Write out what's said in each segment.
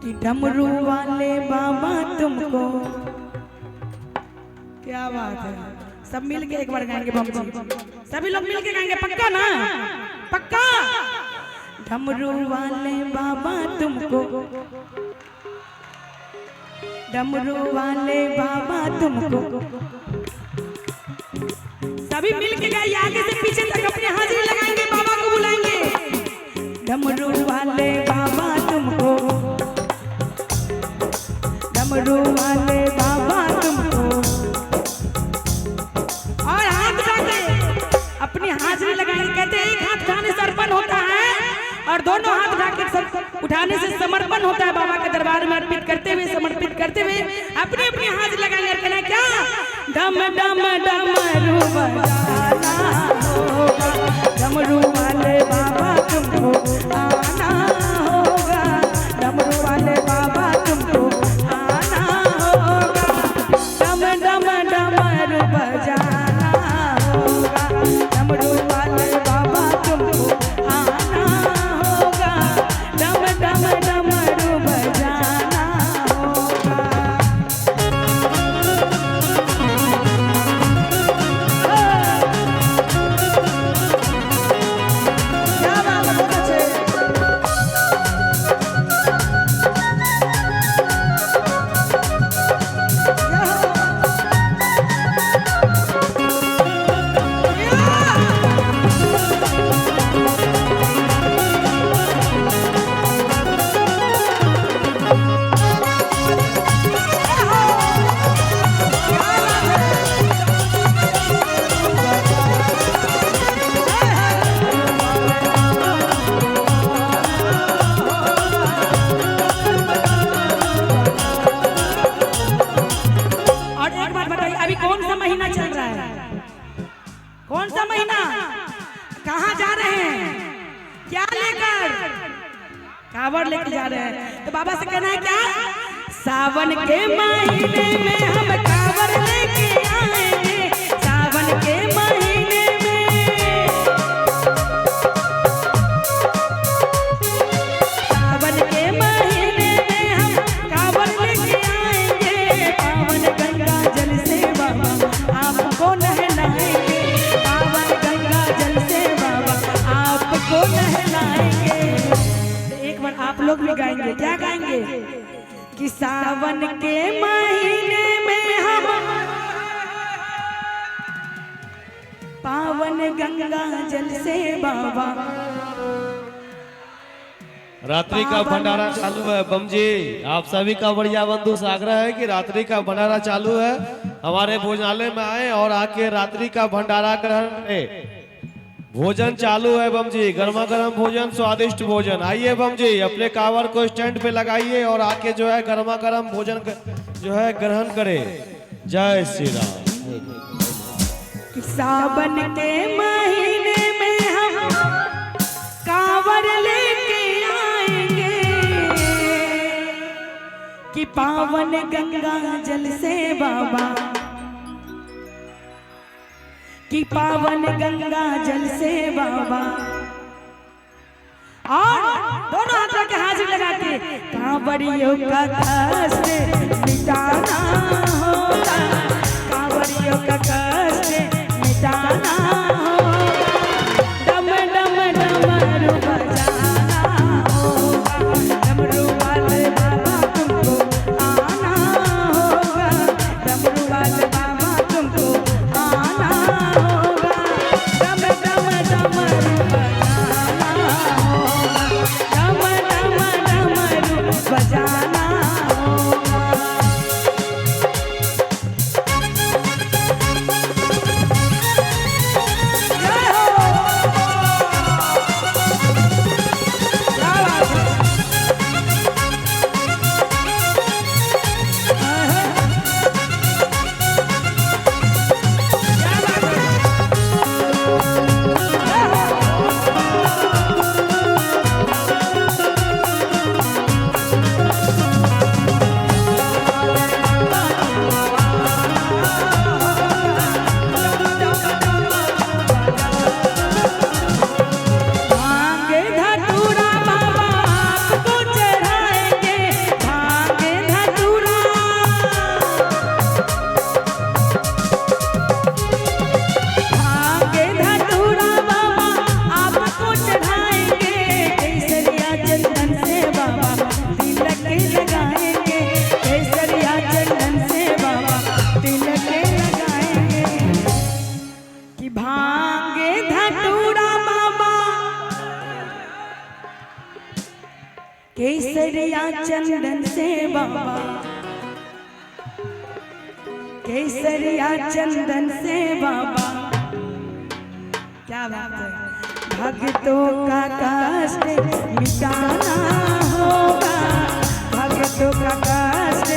कि डमरू वाले बाबा तुमको। क्या बात है, सब मिलके एक बार गाएंगे बम जी, सभी लोग मिलके गाएंगे, पक्का ना? पक्का। डमरू वाले बाबा तुमको, डमरू वाले बाबा तुमको। सभी मिलके गाइए, आगे से पीछे तक अपने हाजिरी लगाएंगे, बाबा को बुलाएंगे। डमरू वाले बाबा तुमको, डमरू वाले बाबा तुमको। और हाथ उठाके अपनी हाजिरी लगाएंगे। कहते हैं एक हाथ उठाने से अर्पण होता है और दोनों हाथ उठाने से समर्पण होता है। बाबा के दरबार में अर्पित करते हुए, समर्पित करते हुए अपनी अपनी हाजिरी लगाएंगे और कहना क्या? डम डम डमरू बजाना होगा, डमरू वाले बाबा तुमको आना होगा, डमरू वाले बाबा तुमको आना होगा। डम डम डमरू बजाना होगा, डमरू वाले बाबा तुमको आना होगा, डम डम डमरू बजाना होगा। क्या बात है, बहुत अच्छे। और एक बात बताइए, अभी कौन सा महीना चल रहा है? कौन सा महीना? कहाँ जा रहे हैं? क्या लेकर? कावड़ लेकर जा रहे हैं। तो बाबा से कहना है क्या? सावन के महीने में हम कावड़ लेके आएंगे, सावन के महीने में, सावन के महीने में हम कावड़ लेके आएंगे। पावन गंगा जल से बाबा आपको नहलाएंगे, पावन गंगा जल से बाबा आपको नहलाएंगे। एक बार आप लोग भी गाएंगे, क्या गाएंगे? कि सावन के महीने में हम पावन गंगा जल से बाबा। रात्रि का भंडारा चालू है बम जी, आप सभी का बढ़िया बंधु से आग्रह है कि रात्रि का भंडारा चालू है, हमारे भोजनालय में आए और आके रात्रि का भंडारा ग्रहण करें। भोजन चालू है बम जी, गर्मा गर्म भोजन, स्वादिष्ट भोजन। आइए बम जी, अपने कावड़ को स्टैंड पे लगाइए और आके जो है गर्मा गर्म भोजन जो है ग्रहण करें। जय श्री राम। कि सावन के महीने में हम कावड़ लेके आएंगे, कि पावन गंगा जल से बाबा, कि पावन गंगा जल से बाबा। और दोनों हाथों के हाजिर लगाते कांवड़ियों का कष्ट मिटाना होगा, कांवड़ियों का कष्ट मिटाना होगा। डम डम डमरू बजाना होगा, डमरू वाले बाबा तुमको आना होगा, डमरू वाले बाबा तुमको आना होगा। डम डम डमरू बजाना होगा, डम डम डमरू बजाना होगा। केसरिया चंदन से बाबा, केसरिया चंदन से बाबा, क्या बात है। भक्तों का कष्ट मिटाना होगा, भक्तों का कष्ट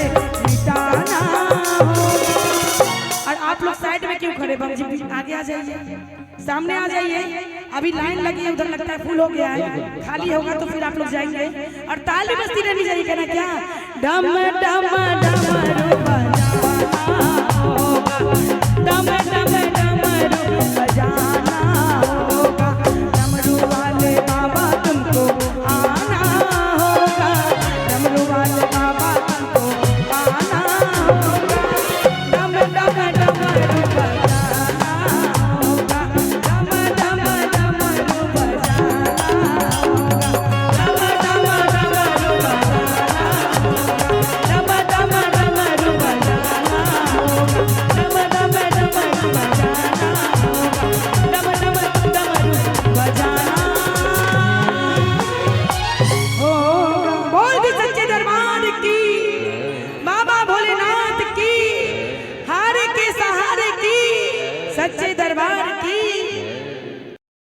मिटाना होगा। और आप लोग साइड में क्यों खड़े बम जी, आगे आ जाइए, सामने आ जाइए। अभी लाइन लगी है, उधर लगता है फुल हो गया है, खाली होगा तो फिर आप लोग जाएंगे। और ताली बजती रहनी चाहिए, कहना क्या, डम डम